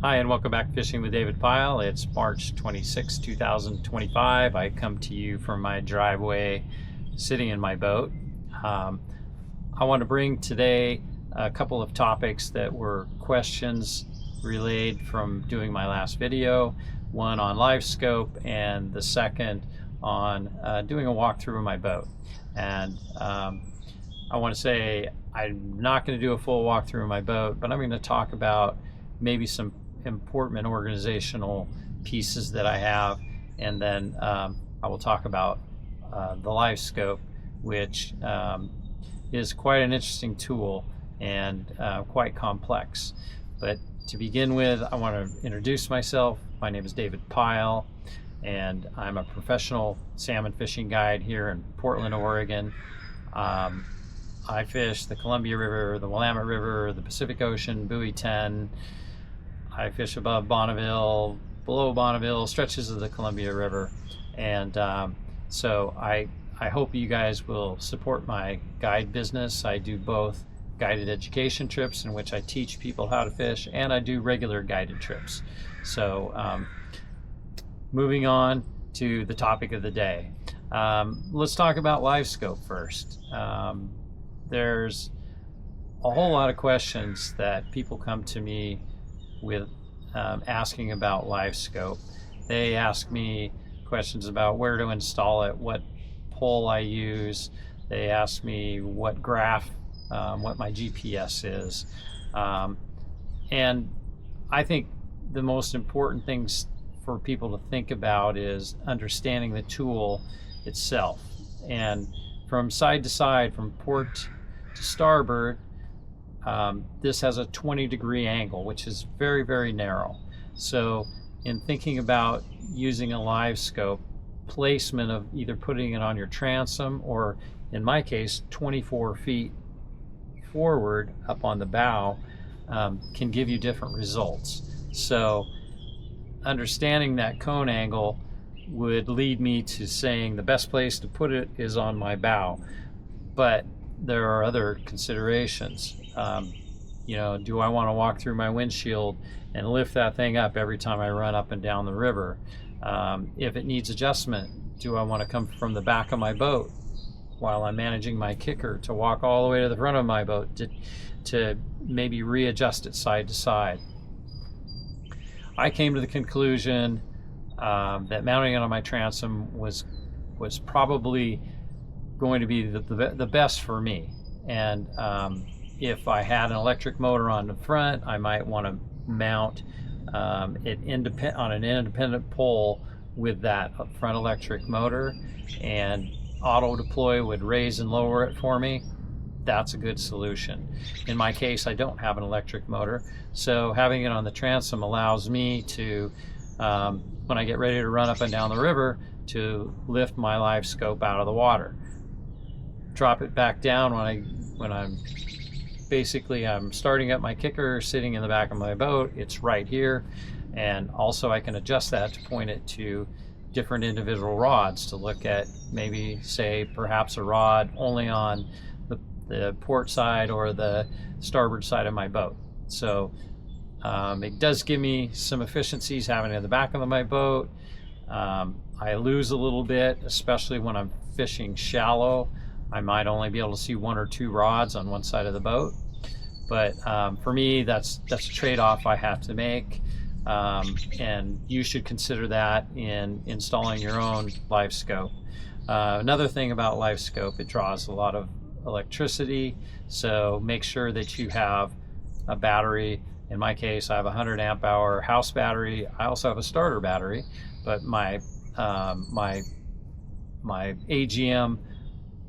Hi, and welcome back to Fishing with David Pyle. It's March 26, 2025. I come to you from my driveway sitting in my boat. I want to bring today a couple of topics that were questions relayed from doing my last video, one on LiveScope and the second on doing a walkthrough of my boat. And I want to say I'm not going to do a full walkthrough of my boat, but I'm going to talk about maybe some important organizational pieces that I have, and then I will talk about the LiveScope, which is quite an interesting tool and quite complex. But to begin with, I want to introduce myself. My name is David Pyle, and I'm a professional salmon fishing guide here in Portland, Oregon. I fish the Columbia River, the Willamette River, the Pacific Ocean, Buoy 10. I fish above Bonneville, below Bonneville, stretches of the Columbia River. And so I hope you guys will support my guide business. I do both guided education trips in which I teach people how to fish, and I do regular guided trips. So moving on to the topic of the day. Let's talk about LiveScope first. There's a whole lot of questions that people come to me with asking about LiveScope. They ask me questions about where to install it, what pole I use. They ask me what graph, what my GPS is. And I think the most important things for people to think about is understanding the tool itself. And from side to side, from port to starboard, this has a 20-degree angle, which is very, very narrow. So in thinking about using a LiveScope, placement of either putting it on your transom or, in my case, 24 feet forward up on the bow can give you different results. So understanding that cone angle would lead me to saying the best place to put it is on my bow. But there are other considerations. You know, do I want to walk through my windshield and lift that thing up every time I run up and down the river? If it needs adjustment, do I want to come from the back of my boat while I'm managing my kicker to walk all the way to the front of my boat to maybe readjust it side to side? I came to the conclusion that mounting it on my transom was probably going to be the best for me. And if I had an electric motor on the front, I might want to mount it on an independent pole with that front electric motor, and auto deploy would raise and lower it for me. That's a good solution. In my case, I don't have an electric motor, so having it on the transom allows me to, when I get ready to run up and down the river, to lift my LiveScope out of the water, drop it back down when I'm starting up my kicker, sitting in the back of my boat. It's right here, and also I can adjust that to point it to different individual rods to look at, maybe say perhaps a rod only on the port side or the starboard side of my boat. So it does give me some efficiencies having it in the back of my boat. I lose a little bit, especially when I'm fishing shallow. I might only be able to see one or two rods on one side of the boat. But for me, that's a trade-off I have to make. And you should consider that in installing your own LiveScope. Another thing about LiveScope, it draws a lot of electricity, so make sure that you have a battery. In my case, I have a 100 amp hour house battery. I also have a starter battery, but my AGM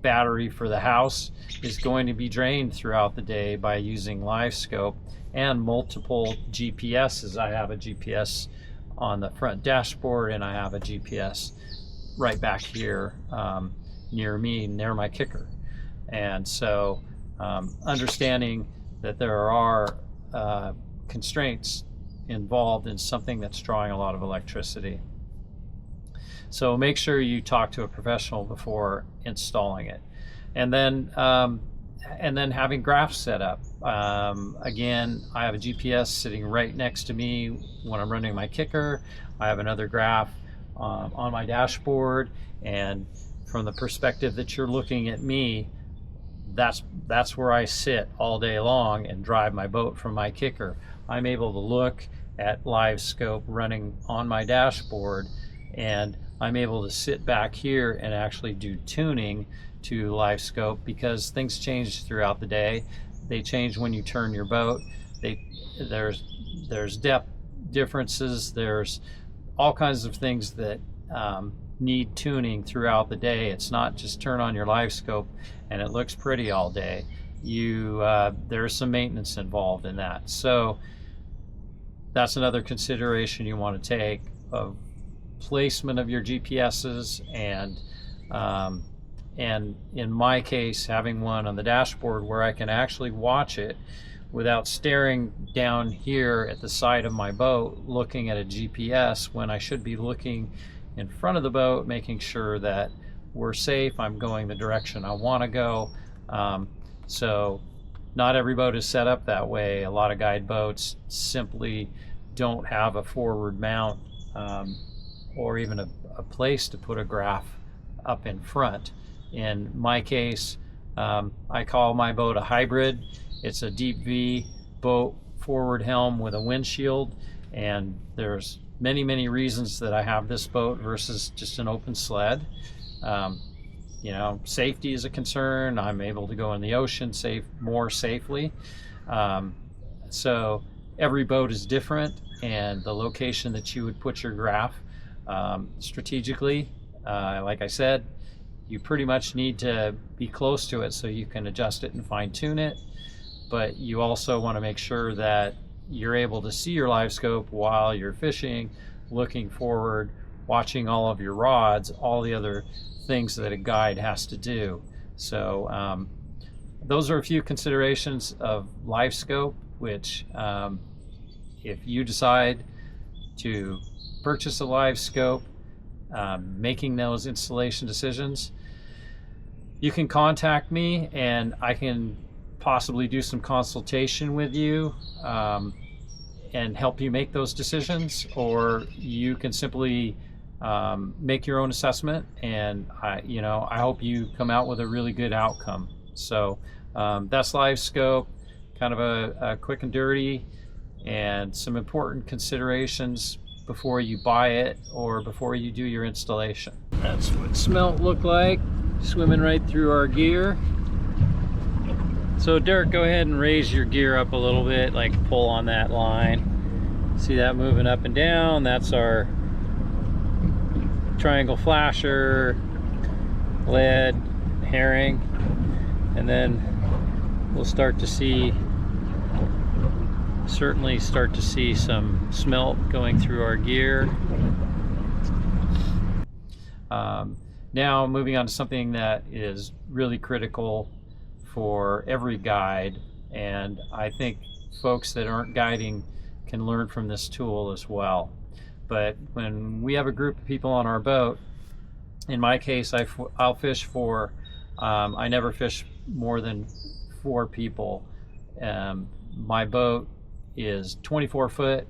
battery for the house is going to be drained throughout the day by using LiveScope and multiple GPSs. I have a GPS on the front dashboard, and I have a GPS right back here near me, near my kicker. And so understanding that there are constraints involved in something that's drawing a lot of electricity. So make sure you talk to a professional before installing it. And then and then having graphs set up. Again, I have a GPS sitting right next to me when I'm running my kicker. I have another graph on my dashboard, and from the perspective that you're looking at me, that's where I sit all day long and drive my boat from my kicker. I'm able to look at LiveScope running on my dashboard, and I'm able to sit back here and actually do tuning to LiveScope, because things change throughout the day. They change when you turn your boat. There's depth differences. There's all kinds of things that need tuning throughout the day. It's not just turn on your LiveScope and it looks pretty all day. There's some maintenance involved in that. So that's another consideration you want to take of placement of your GPSs, and in my case, having one on the dashboard where I can actually watch it without staring down here at the side of my boat looking at a GPS, when I should be looking in front of the boat, making sure that we're safe, I'm going the direction I want to go. So not every boat is set up that way. A lot of guide boats simply don't have a forward mount or even a place to put a graph up in front. In my case, I call my boat a hybrid. It's a deep V boat, forward helm with a windshield, and there's many reasons that I have this boat versus just an open sled. You know, safety is a concern. I'm able to go in the ocean more safely. So every boat is different, and the location that you would put your graph strategically, like I said, you pretty much need to be close to it so you can adjust it and fine tune it. But you also want to make sure that you're able to see your LiveScope while you're fishing, looking forward, watching all of your rods, all the other things that a guide has to do. So those are a few considerations of LiveScope, which if you decide to purchase a LiveScope, making those installation decisions, you can contact me and I can possibly do some consultation with you and help you make those decisions, or you can simply make your own assessment, and I hope you come out with a really good outcome. So that's LiveScope, kind of a quick and dirty, and some important considerations before you buy it or before you do your installation. That's what smelt looked like, swimming right through our gear. So Dirk, go ahead and raise your gear up a little bit, like pull on that line. See that moving up and down? That's our triangle flasher, lead, herring, and then we'll certainly start to see some smelt going through our gear. Now moving on to something that is really critical for every guide, and I think folks that aren't guiding can learn from this tool as well. But when we have a group of people on our boat, in my case, I'll fish for, I never fish more than 4 people. My boat is 24 foot,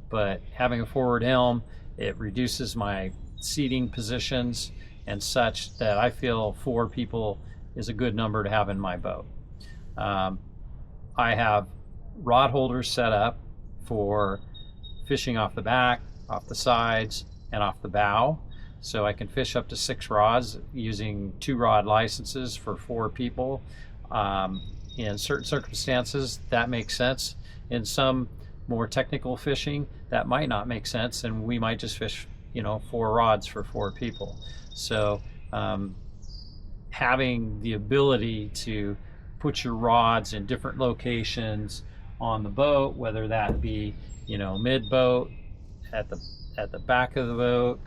but having a forward helm, it reduces my seating positions and such that I feel 4 people is a good number to have in my boat. I have rod holders set up for fishing off the back, off the sides, and off the bow. So I can fish up to 6 rods using 2 rod licenses for 4 people. In certain circumstances, that makes sense. In some more technical fishing, that might not make sense, and we might just fish, 4 rods for 4 people. So having the ability to put your rods in different locations on the boat, whether that be, mid boat, at the back of the boat,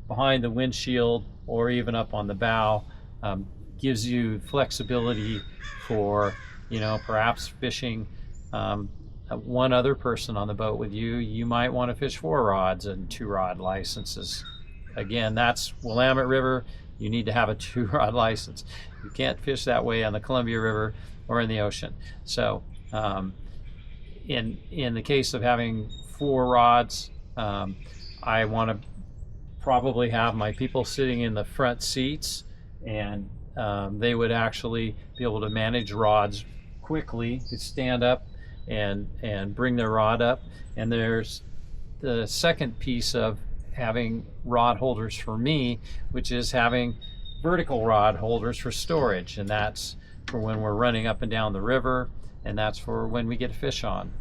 behind the windshield, or even up on the bow, gives you flexibility for, perhaps fishing one other person on the boat with you. You might want to fish 4 rods and 2 rod licenses. Again, that's Willamette River. you need to have a 2-rod license. You can't fish that way on the Columbia River or in the ocean. So in the case of having 4 rods, I want to probably have my people sitting in the front seats, and they would actually be able to manage rods quickly, to stand up and bring their rod up. And there's the second piece of having rod holders for me, which is having vertical rod holders for storage, and that's for when we're running up and down the river, and that's for when we get a fish on.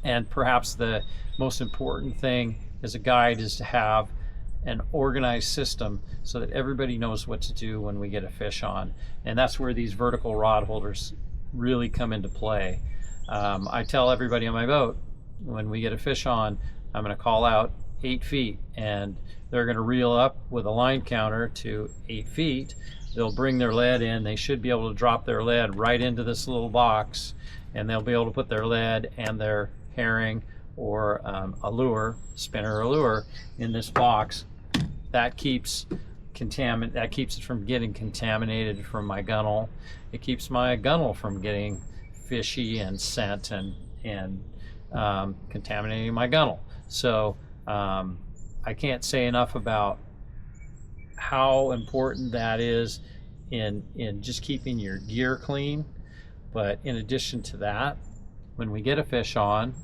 And perhaps the most important thing as a guide is to have an organized system so that everybody knows what to do when we get a fish on. And that's where these vertical rod holders really come into play. I tell everybody on my boat, when we get a fish on, I'm going to call out 8 feet, and they're going to reel up with a line counter to 8 feet. They'll bring their lead in. They should be able to drop their lead right into this little box, and they'll be able to put their lead and their herring or a lure, spinner or lure, in this box. That keeps it from getting contaminated from my gunnel. It keeps my gunnel from getting fishy and scent and contaminating my gunnel. So I can't say enough about how important that is in just keeping your gear clean. But in addition to that, when we get a fish on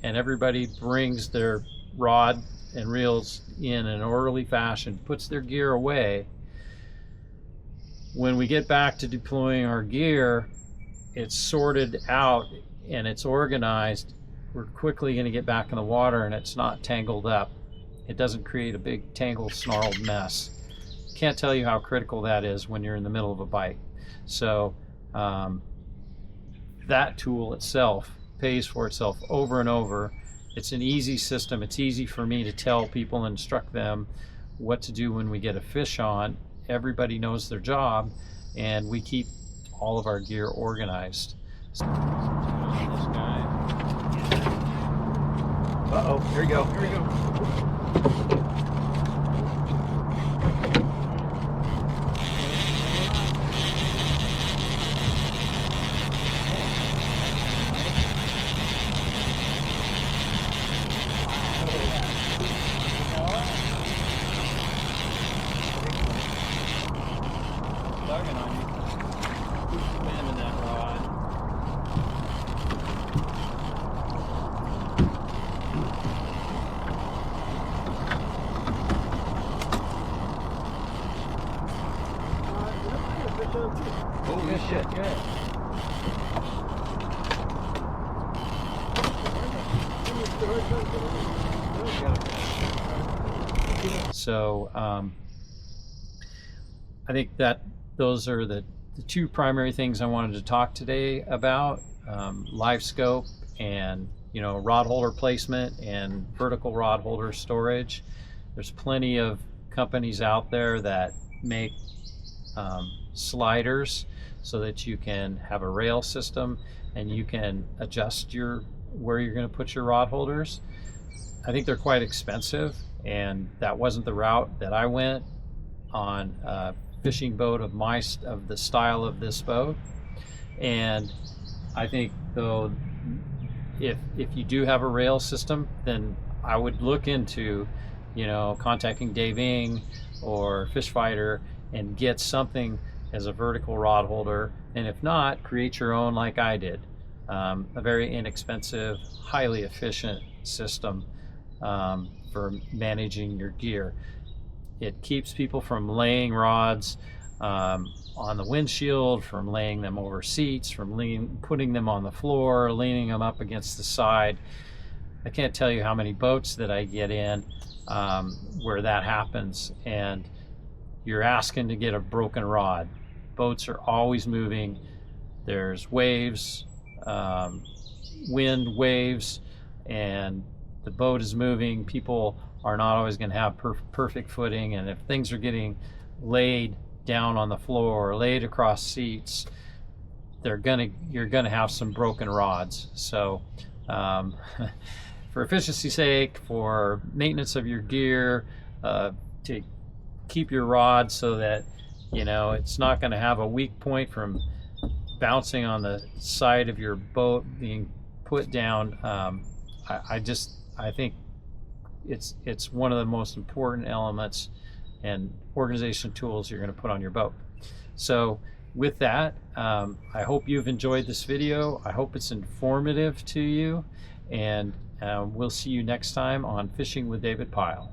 and everybody brings their rod and reels in an orderly fashion, puts their gear away, when we get back to deploying our gear, it's sorted out and it's organized. We're quickly going to get back in the water, and it's not tangled up. It doesn't create a big tangled, snarled mess. Can't tell you how critical that is when you're in the middle of a bite. So that tool itself pays for itself over and over. It's an easy system. It's easy for me to tell people and instruct them what to do when we get a fish on. Everybody knows their job, and we keep all of our gear organized. So, this guy. Uh-oh, here we go. Here we go. Tugging on you. Spamming that rod. Holy shit. So I think that those are the 2 primary things I wanted to talk today about: LiveScope and rod holder placement and vertical rod holder storage. There's plenty of companies out there that make sliders so that you can have a rail system and you can adjust where you're going to put your rod holders. I think they're quite expensive, and that wasn't the route that I went on a fishing boat of the style of this boat. And I think, though, if you do have a rail system, then I would look into contacting Dave Ing or Fish Fighter and get something as a vertical rod holder, and if not, create your own like I did. A very inexpensive, highly efficient system for managing your gear. It keeps people from laying rods on the windshield, from laying them over seats, from putting them on the floor, leaning them up against the side. I can't tell you how many boats that I get in where that happens, and you're asking to get a broken rod. Boats are always moving. There's waves, wind, waves, and the boat is moving. People are not always going to have perfect footing, and if things are getting laid down on the floor or laid across seats, you're gonna have some broken rods. So for efficiency's sake, for maintenance of your gear, to keep your rod so that, you know, it's not going to have a weak point from bouncing on the side of your boat being put down. I think it's one of the most important elements and organization tools you're going to put on your boat. So with that, I hope you've enjoyed this video. I hope it's informative to you, and we'll see you next time on Fishing with David Pyle.